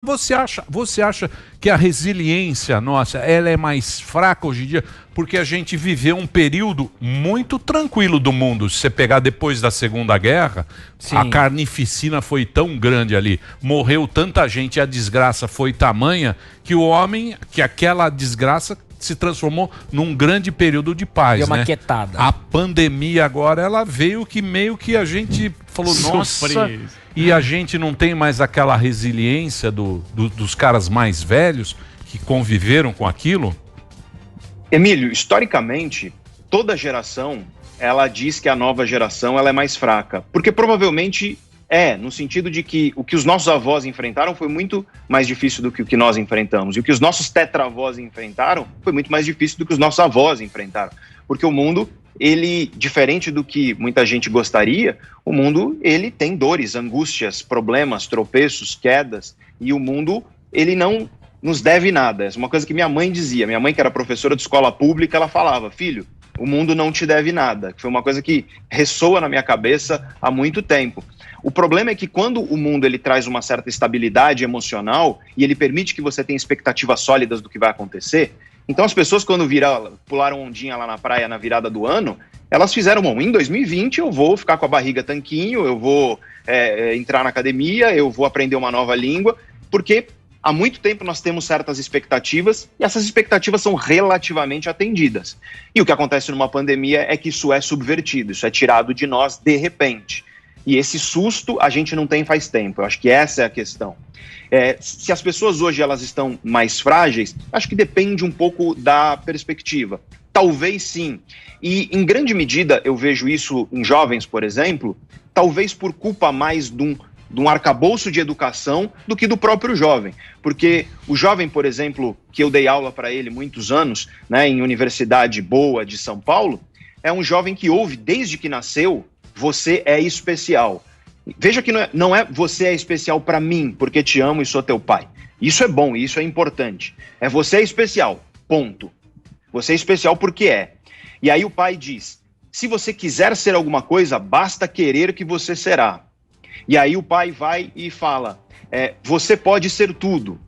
Você acha que a resiliência nossa, ela é mais fraca hoje em dia? Porque a gente viveu um período muito tranquilo do mundo. Se você pegar depois da Segunda Guerra, sim, a carnificina foi tão grande ali, morreu tanta gente e a desgraça foi tamanha que o homem, que aquela desgraça se transformou num grande período de paz, deu uma né? quietada. A pandemia agora, ela veio que meio que a gente falou, nossa, e a gente não tem mais aquela resiliência dos caras mais velhos que conviveram com aquilo? Emílio, historicamente, toda geração, ela diz que a nova geração ela é mais fraca, porque provavelmente no sentido de que o que os nossos avós enfrentaram foi muito mais difícil do que o que nós enfrentamos. E o que os nossos tetravós enfrentaram foi muito mais difícil do que os nossos avós enfrentaram. Porque o mundo, ele, diferente do que muita gente gostaria, o mundo, ele tem dores, angústias, problemas, tropeços, quedas. E o mundo, ele não nos deve nada. É uma coisa que minha mãe dizia. Minha mãe, que era professora de escola pública, ela falava, filho, o mundo não te deve nada. Foi uma coisa que ressoa na minha cabeça há muito tempo. O problema é que quando o mundo ele traz uma certa estabilidade emocional e ele permite que você tenha expectativas sólidas do que vai acontecer, então as pessoas quando pularam ondinha lá na praia na virada do ano, elas fizeram, bom, em 2020 eu vou ficar com a barriga tanquinho, eu vou entrar na academia, eu vou aprender uma nova língua, porque há muito tempo nós temos certas expectativas e essas expectativas são relativamente atendidas. E o que acontece numa pandemia é que isso é subvertido, isso é tirado de nós de repente. E esse susto a gente não tem faz tempo. Eu acho que essa é a questão. Se as pessoas hoje elas estão mais frágeis, acho que depende um pouco da perspectiva. Talvez sim. E em grande medida eu vejo isso em jovens, por exemplo, talvez por culpa mais de um arcabouço de educação do que do próprio jovem. Porque o jovem, por exemplo, que eu dei aula para ele muitos anos, né, em Universidade Boa de São Paulo, é um jovem que ouve desde que nasceu, você é especial. Veja que não é você é especial para mim, porque te amo e sou teu pai. Isso é bom, isso é importante. É você é especial, ponto. Você é especial porque é. E aí o pai diz, se você quiser ser alguma coisa, basta querer que você será. E aí o pai vai e fala, você pode ser tudo.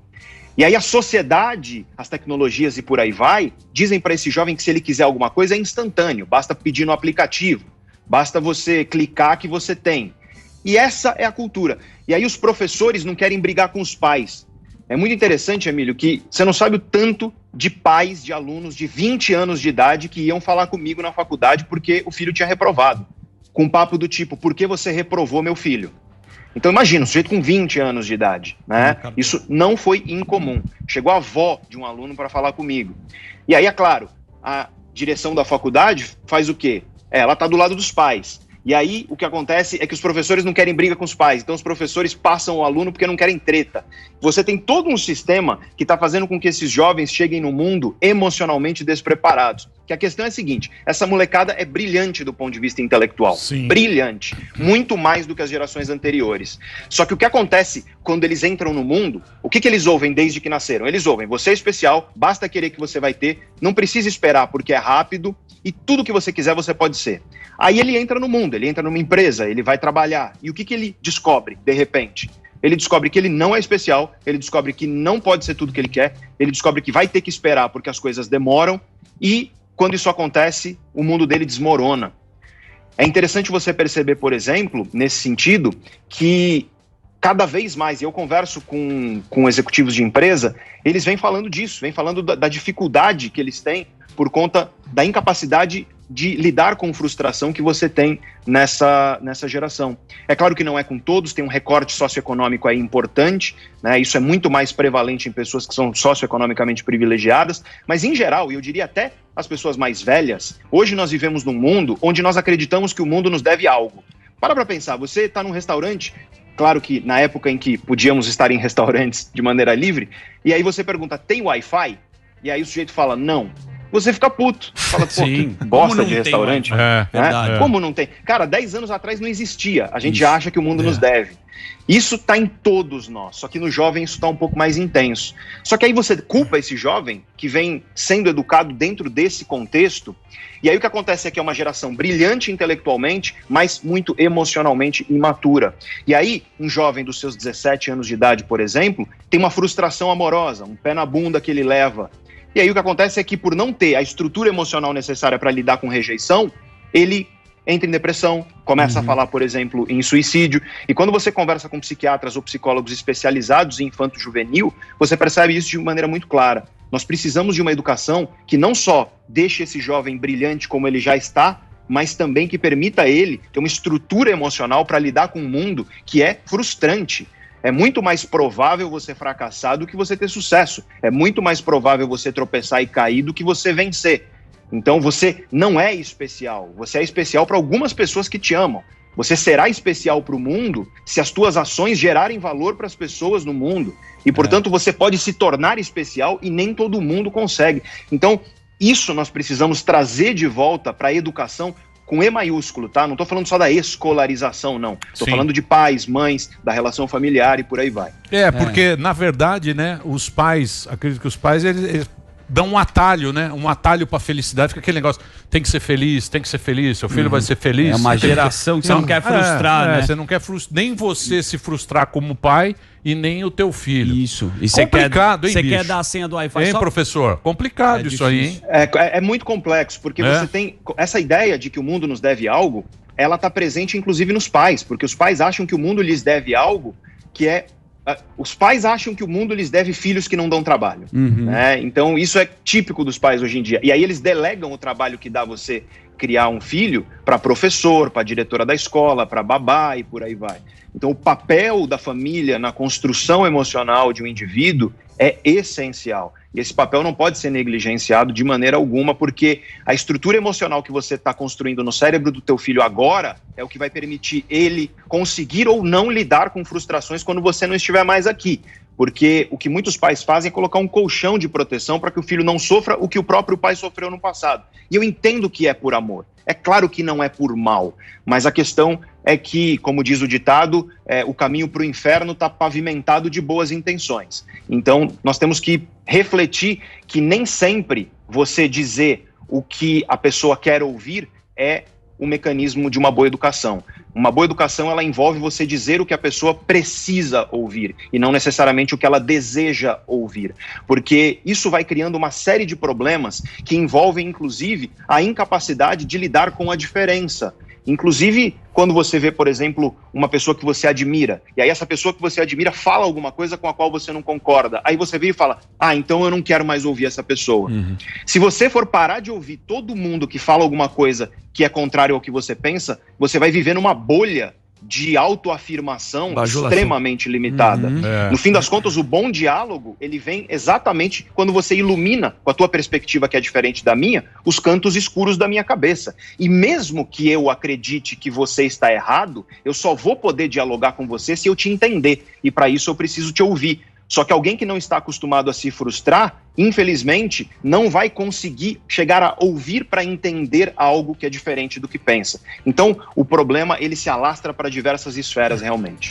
E aí a sociedade, as tecnologias e por aí vai, dizem para esse jovem que se ele quiser alguma coisa é instantâneo, basta pedir no aplicativo. Basta você clicar que você tem. E essa é a cultura. E aí os professores não querem brigar com os pais. É muito interessante, Emílio, que você não sabe o tanto de pais de alunos de 20 anos de idade que iam falar comigo na faculdade porque o filho tinha reprovado. Com um papo do tipo, por que você reprovou meu filho? Então imagina, um sujeito com 20 anos de idade, né? Isso não foi incomum. Chegou a avó de um aluno para falar comigo. E aí, é claro, a direção da faculdade faz o quê? Ela está do lado dos pais. E aí o que acontece é que os professores não querem briga com os pais. Então os professores passam o aluno porque não querem treta. Você tem todo um sistema que está fazendo com que esses jovens cheguem no mundo emocionalmente despreparados. Que a questão é a seguinte, essa molecada é brilhante do ponto de vista intelectual. Sim. Brilhante. Muito mais do que as gerações anteriores. Só que o que acontece quando eles entram no mundo, o que eles ouvem desde que nasceram? Eles ouvem, você é especial, basta querer que você vai ter, não precisa esperar porque é rápido e tudo que você quiser você pode ser. Aí ele entra no mundo, ele entra numa empresa, ele vai trabalhar. E o que ele descobre, de repente? Ele descobre que ele não é especial, ele descobre que não pode ser tudo que ele quer, ele descobre que vai ter que esperar porque as coisas demoram e quando isso acontece, o mundo dele desmorona. É interessante você perceber, por exemplo, nesse sentido, que cada vez mais, e eu converso com executivos de empresa, eles vêm falando disso, vêm falando da dificuldade que eles têm por conta da incapacidade de lidar com frustração que você tem nessa geração. É claro que não é com todos, tem um recorte socioeconômico aí importante, né? Isso é muito mais prevalente em pessoas que são socioeconomicamente privilegiadas, mas em geral, e eu diria até as pessoas mais velhas, hoje nós vivemos num mundo onde nós acreditamos que o mundo nos deve algo. Para pensar, você está num restaurante, claro que na época em que podíamos estar em restaurantes de maneira livre, e aí você pergunta, tem Wi-Fi? E aí o sujeito fala, não. Você fica puto. Fala, pô, sim, que bosta de restaurante. Como não tem? Cara, 10 anos atrás não existia. A gente acha que o mundo nos deve. Isso está em todos nós, só que no jovem isso está um pouco mais intenso. Só que aí você culpa esse jovem que vem sendo educado dentro desse contexto, e aí o que acontece é que é uma geração brilhante intelectualmente, mas muito emocionalmente imatura. E aí um jovem dos seus 17 anos de idade, por exemplo, tem uma frustração amorosa, um pé na bunda que ele leva. E aí o que acontece é que por não ter a estrutura emocional necessária para lidar com rejeição, ele entra em depressão, começa a falar, por exemplo, em suicídio. E quando você conversa com psiquiatras ou psicólogos especializados em infanto-juvenil, você percebe isso de maneira muito clara. Nós precisamos de uma educação que não só deixe esse jovem brilhante como ele já está, mas também que permita a ele ter uma estrutura emocional para lidar com um mundo que é frustrante. É muito mais provável você fracassar do que você ter sucesso. É muito mais provável você tropeçar e cair do que você vencer. Então você não é especial, você é especial para algumas pessoas que te amam. Você será especial para o mundo se as tuas ações gerarem valor para as pessoas no mundo. E, portanto, você pode se tornar especial e nem todo mundo consegue. Então, isso nós precisamos trazer de volta para a educação com E maiúsculo, tá? Não estou falando só da escolarização, não. Estou falando de pais, mães, da relação familiar e por aí vai. Porque, na verdade, né, os pais, acredito que os pais, eles dão um atalho, né? Um atalho pra felicidade. Fica aquele negócio, tem que ser feliz, seu filho vai ser feliz. É uma geração que você não quer frustrar, né? Você não quer frustrar, nem você se frustrar como pai e nem o teu filho. Isso. E complicado, você quer dar a senha do Wi-Fi? Hein, professor? Complicado isso aí, hein? É muito complexo, porque você tem essa ideia de que o mundo nos deve algo, ela tá presente inclusive nos pais, porque os pais acham que o mundo lhes deve algo que é... Os pais acham que o mundo lhes deve filhos que não dão trabalho, né? Então isso é típico dos pais hoje em dia. E aí eles delegam o trabalho que dá você criar um filho para professor, para diretora da escola, para babá e por aí vai. Então o papel da família na construção emocional de um indivíduo é essencial. E esse papel não pode ser negligenciado de maneira alguma, porque a estrutura emocional que você está construindo no cérebro do teu filho agora é o que vai permitir ele conseguir ou não lidar com frustrações quando você não estiver mais aqui. Porque o que muitos pais fazem é colocar um colchão de proteção para que o filho não sofra o que o próprio pai sofreu no passado. E eu entendo que é por amor. É claro que não é por mal, mas a questão é que, como diz o ditado, o caminho para o inferno está pavimentado de boas intenções. Então, nós temos que refletir que nem sempre você dizer o que a pessoa quer ouvir é o mecanismo de uma boa educação. Uma boa educação, ela envolve você dizer o que a pessoa precisa ouvir e não necessariamente o que ela deseja ouvir, porque isso vai criando uma série de problemas que envolvem, inclusive, a incapacidade de lidar com a diferença. Inclusive, quando você vê, por exemplo, uma pessoa que você admira, e aí essa pessoa que você admira fala alguma coisa com a qual você não concorda, aí você vê e fala, então eu não quero mais ouvir essa pessoa. Se você for parar de ouvir todo mundo que fala alguma coisa que é contrário ao que você pensa, você vai viver numa bolha de autoafirmação extremamente limitada. No fim das contas, o bom diálogo, ele vem exatamente quando você ilumina, com a tua perspectiva que é diferente da minha, os cantos escuros da minha cabeça. E mesmo que eu acredite que você está errado, eu só vou poder dialogar com você se eu te entender. E para isso eu preciso te ouvir. Só que alguém que não está acostumado a se frustrar, infelizmente, não vai conseguir chegar a ouvir para entender algo que é diferente do que pensa. Então, o problema, ele se alastra para diversas esferas realmente.